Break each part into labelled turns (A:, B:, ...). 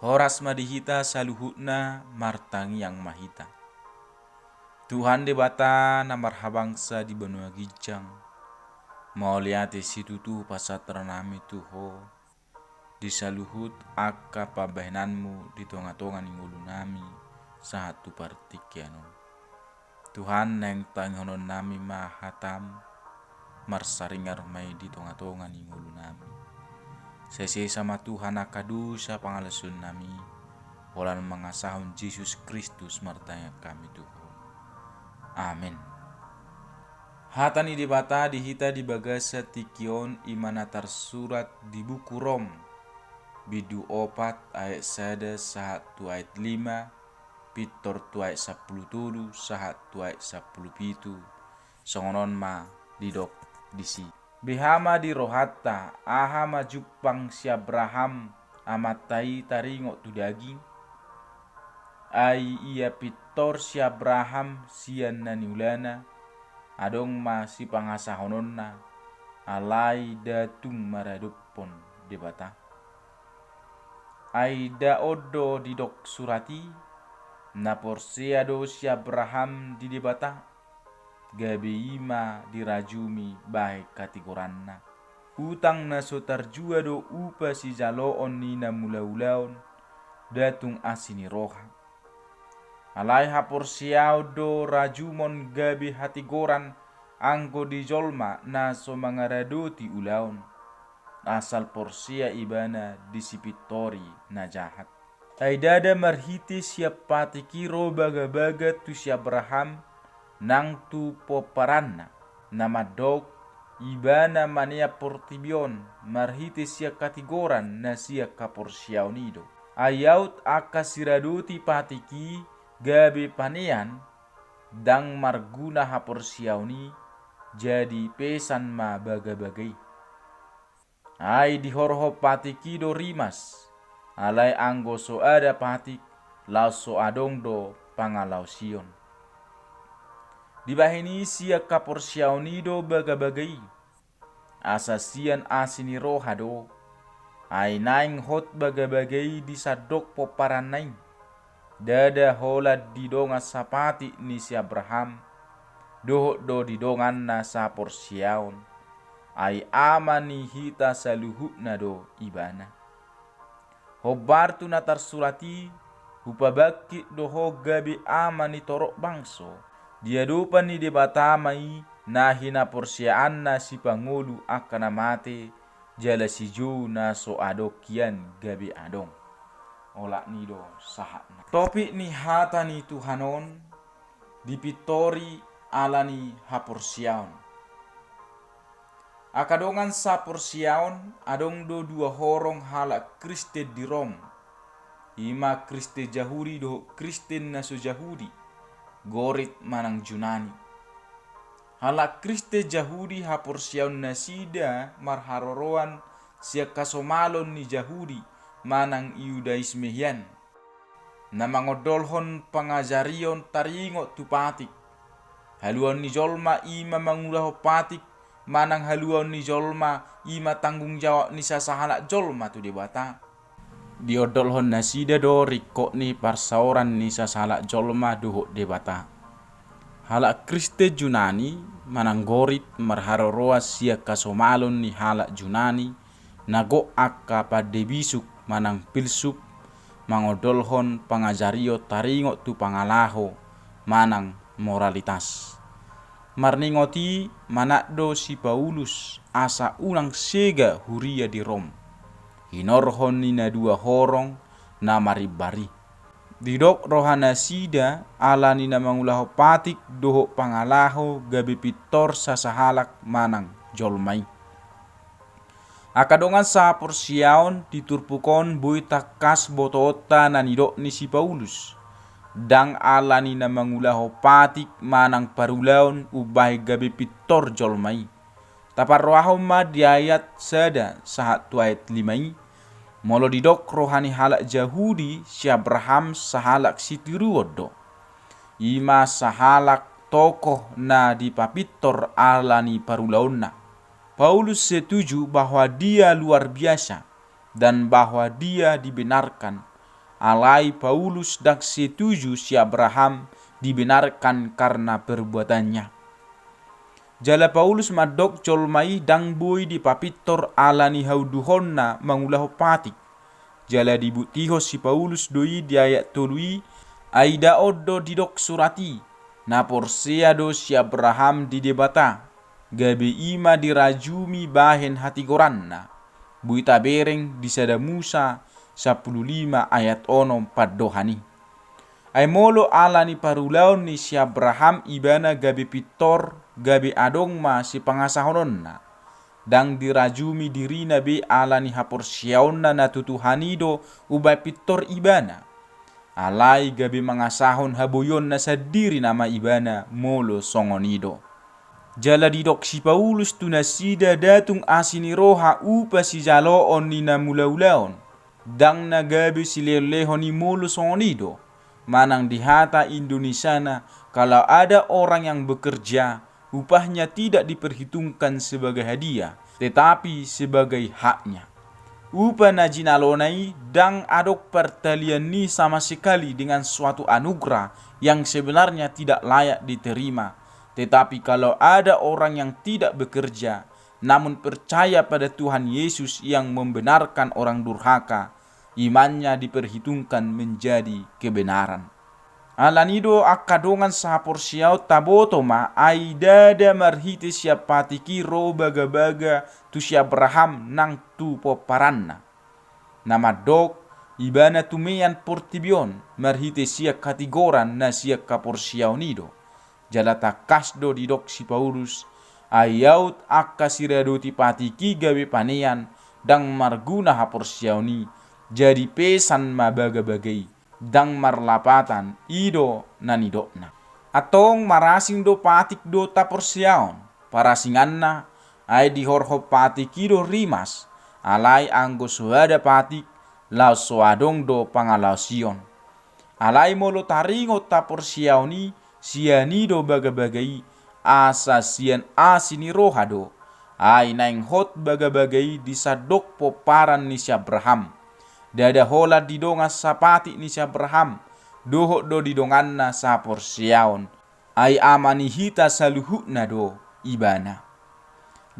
A: Horas madihita saluhutna martangi yang mahita. Tuhan debata na marhabangsa di benua gijang. Mau lihat situ tu pasat ranami tuho. Di saluhut akka pabahenanmu di tonga-tonga ni ngulu nami satu partikianon. Tuhan neng tanghonon nami mahatam marsaringar mai di tonga-tonga ni ngulu nami. Sese sama Tuhan akadu sa pangalasun nami. Holan mengasahun Yesus Kristus martanya kami Tuhan. Amin. Hatani dibata dihita di bagasa tikion imana tersurat di buku Rom. Bidu 4 ayat 1 sahat 2 ayat 5. Pitor 2 ayat 10 sahat 2 ayat 10 songonon ma didok disi. Bihama di rohata ahama jupang si Abraham amatai taringo tu daging. Ai ia pitor si Abraham sian naniulana adong ma si pangasahononna alai datung maradupon debata. Ai da odo didok surati na porseado si Abraham di debata gabe ima dirajumi baik katikoranna. Utang na sotarjua do upa si jaloon ni na mulaulaon datung asini roha. Alai hapor siau do rajumon gabi hati goran anggo di jolma na so mangaradoti ulaon. Asal porsia ibana disipitori na jahat. Aidada marhiti siap pati kiro baga-baga tu si Abraham nang tu poparanna. Nama dok ibana mania portibion marhiti siap katigoran na siap kaporsiau nido. Ayaut akasiradoti patiki gabe panean dang marguna hapor siauni jadi pesan ma baga-bagai. Ai dihorho patiki do rimas alai anggo so ada patik lau so adong do pangalau sion. Dibahini sia kapor siauni do baga-bagai asasian asini roha do ai naing hot baga-bagai disadok poparan naing. Dada hola didonga sapati ni si Abraham doho do didongan na sapor siaon ai amani hita saluhut na do ibana. Hobartu na tarsurati hupabaki doho gabi amani torok bangso dia dupa ni debatamai na hina porsiaan na si pangulu akana mate jala si jo na so adokian gabi adong. Olak nido sahatna. Topik ni hata ni Tuhanon dipitori alani haporsiaon. Akadongan saporsiaon adong do dua horong halak Kristen di Rom. Ima Kristen Jahudi do Kristen naso Jahudi. Gorit manang Junani. Halak Kristen Jahudi haporsiaon nasida marharoroan siak kasomalon ni Jahudi. Manang Yudaisme hian na mangodolhon pangajarion taringo tupatik haluan ni jolma ima mangulaho patik manang haluan ni jolma ima tanggung jawab ni sasahala jolma tu debata diodolhon nasida do riko ni parsaoran ni sasahala jolma doho debata. Halak Kriste Junani manang gorit marharoroa sia kasomalon ni halak Junani nago akka padebisuk manang pilsup mangodolhon pangajario taringo tu pangalaho manang moralitas. Marningoti manakdo si Paulus asa ulang sega huria di Rom. Hinorhon nina dua horong na maribari. Didok rohana sida ala nina mangulaho patik doho pangalaho gabi pitor sasahalak manang jolmai. Akadongan sa porsiaon diturpukon bui takas botota nanidok ni si Paulus. Dang ala ni na mangulaho patik manang parulaon ubay gabi pitor jolmai. Taparroaho ma di ayat sada sahat 2 ayat 5. Molo didok rohani halak Jahudi si Abraham sahalak si tiruodo. Ima sahalak tokoh na dipapitor ala ni parulaonna. Paulus setuju bahwa dia luar biasa dan bahwa dia dibenarkan alai Paulus dak setuju si Abraham dibenarkan karena perbuatannya. Jala Paulus madok colmai dang boy di papitor alani hauduhonna mangulah patik. Jala dibutiho si Paulus doi di ayat tului aida oddo didok surati na porsea do si Abraham di debata gabe ima dirajumi bahen hati goranna buita bereng disada Musa 15 ayat onom paddohani ay molo alani parulaon ni si Abraham ibana gabe pitor gabe adong ma si pangasahononna dang dirajumi dirina be alani haporsiaonna na tutuhanido ubay pitor ibana alai gabe mangasahon haboyon na sadiri nama ibana molo songonido. Jala didok si Paulus tunasida datung asini roha upa si jaloon ni na mulaulaon dang na gabe si lelehon ni molo songonido manang dihata Indonesia na kalau ada orang yang bekerja upahnya tidak diperhitungkan sebagai hadiah tetapi sebagai haknya. Upah na jinalonai dang adok pertalian ni sama sekali dengan suatu anugerah yang sebenarnya tidak layak diterima. Tetapi kalau ada orang yang tidak bekerja namun percaya pada Tuhan Yesus yang membenarkan orang durhaka, imannya diperhitungkan menjadi kebenaran. Alanido akadongan sahaporsiau tabotoma aidada marhite siapatiki ro baga-baga tu si Abraham nang tu poparanna. Nama dok ibana tumean portibion marhite sia katigoran na sia kaporsiau nido. Jalata kasdo didok si Paulus ayaut akka siradoti patiki gawe panean dang marguna haporsiau ni jadi pesan mabaga-bagai. Dang marlapatan ido nanidokna atong marasing do patik do taporsiaon parasinganna ay di horho patik ido rimas alai anggo suada patik lau soadong do pangalausion alai molo taringo taporsiaoni sianido baga-bagai asa sian asini rohado ay naing hot baga-bagai disadok poparan ni si Abraham dada hola didonga sapati ni si Abraham doho do didonganna saporsiaon ay amani hita saluhukna do ibana.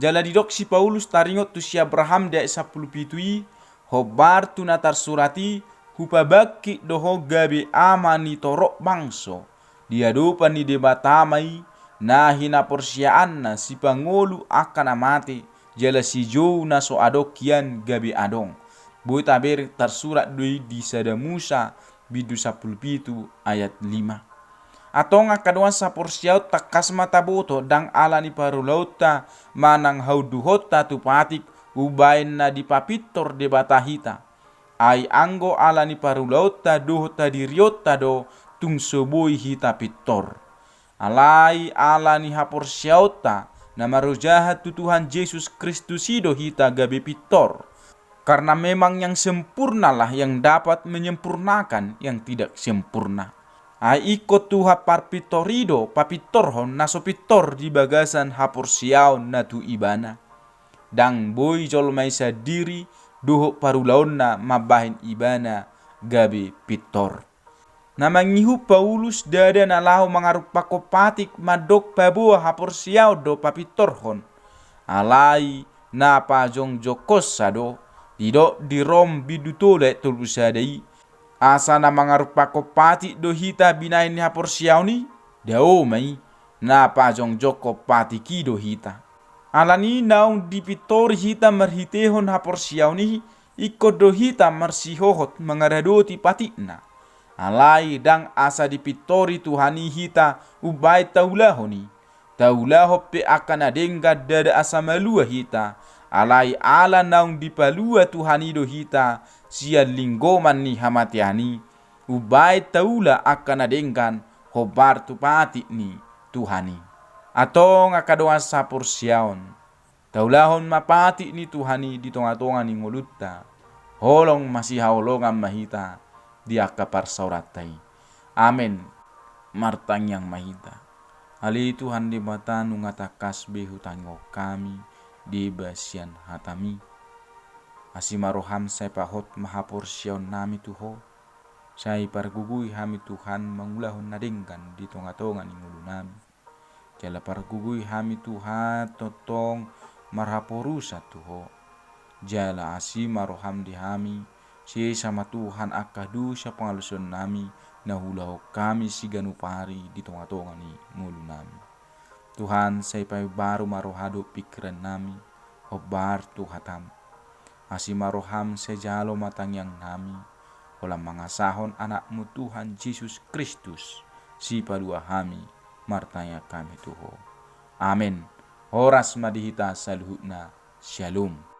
A: Jala didok si Paulus taringot tu si Abraham da 10 pitui hobar tu natar surati hupabaki doho gabe amani torok bangso diadopan ni debatamai nahina porsiaanna si pangolu akan amate jala si jou na so adokian gabe adong. Boy taber tersurat doi di sada Musa bidu 17 ayat 5. Atong akaduan saporsiau takas mata boto dang alani parulauta manang hauduhota tu patik ubain na di papitor de batahita. Ai anggo alani parulauta dohota diriota do tung soboi hita pitor. Alai alani haporsiauta na marujahat tu Tuhan Yesus Kristus ido hita gabe pitor. Karena memang yang sempurnalah yang dapat menyempurnakan yang tidak sempurna. Ikut tuha parpitorido papitorhon nasopitor di bagasan haporsiaon natu ibana. Dang boy jolmai sadiri doho parulaonna mabahin ibana gabe pitor. Namangihu Paulus dada nalahu mangarupako patik madok pabuah haporsiao do papitorhon. Alai na pajong jokos sado. Didok di Rom bidutole tulbusadai asa na mangarupako pati do hita binain ni haporsiaw ni dao mai na pajong joko pati ki do hita alani naung dipitor hita marhitehon haporsiaw ni ikot do hita marsihohot mangaradoti patikna alai dang asa dipitori tuhani hita ubai taulahoni taulaho pe akan adengga dada asa malua hita alai ala naung dipalua tuhani do hita sia linggoman ni hamatiani ubai taula akan adenggan hobar tu pati ni tuhani atong akadoa saporsiaon taulahon mapati ni tuhani di tonga-tonga ni ngolutta holong masih haolongan mahita di akapar sauratai amen martang yang mahita ali Tuhan di mata nungatakas behutango kami di basian hatami asimaroham sepahot mahaporsiaon nami tuho Sai pargugui hami Tuhan mangulahun nadengkan di tonga-tonga ni ngulu nami. Jala pargugui hami Tuhan totong marhaporusa Tuho. Jala asima roham di hami, si sama Tuhan akadu sa pangaluson nami, nahulahu kami siganupari di tonga-tonga ni ngulu nami. Tuhan sai pai baru marohado pikiran nami, obar Tuhatam. Asima roham sejalo matangyang nami, olam mangasahon anakmu Tuhan Yesus Kristus, si padua hami, martanya kami Tuho. Amin. Horas madihita saluhutna. Shalom.